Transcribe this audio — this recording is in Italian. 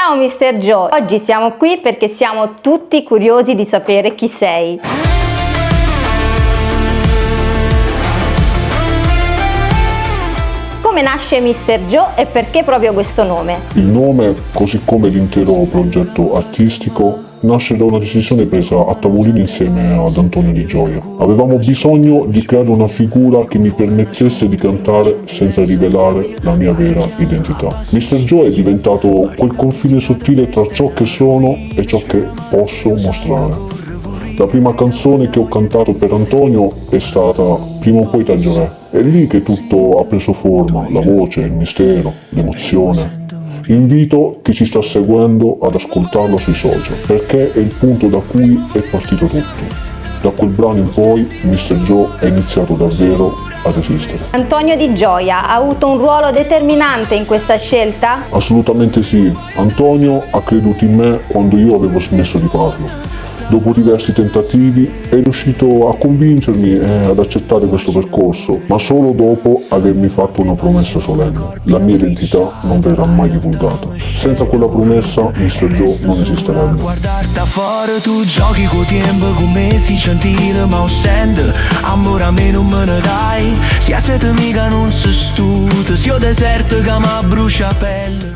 Ciao Mr. Joe, oggi siamo qui perché siamo tutti curiosi di sapere chi sei. Come nasce Mr. Joe e perché proprio questo nome? Il nome, così come l'intero progetto artistico, nasce da una decisione presa a tavolino insieme ad Antonio Di Gioia. Avevamo bisogno di creare una figura che mi permettesse di cantare senza rivelare la mia vera identità. Mr. Joe è diventato quel confine sottile tra ciò che sono e ciò che posso mostrare. La prima canzone che ho cantato per Antonio è stata Prima o poi taglierò. È lì che tutto ha preso forma, la voce, il mistero, l'emozione. Invito chi ci sta seguendo ad ascoltarlo sui social, perché è il punto da cui è partito tutto. Da quel brano in poi Mr. Joe è iniziato davvero ad esistere. Antonio Di Gioia ha avuto un ruolo determinante in questa scelta? Assolutamente sì. Antonio ha creduto in me quando io avevo smesso di farlo. Dopo diversi tentativi è riuscito a convincermi ad accettare questo percorso, ma solo dopo avermi fatto una promessa solenne. La mia identità non verrà mai divulgata. Senza quella promessa Mr. Joe non esisterebbe. Guardarti fuori tu giochi con tempo con me si gentile ma sente amore a me non me ne dai. Se siete mica non si stuta, se io deserto che mi brucia pelle.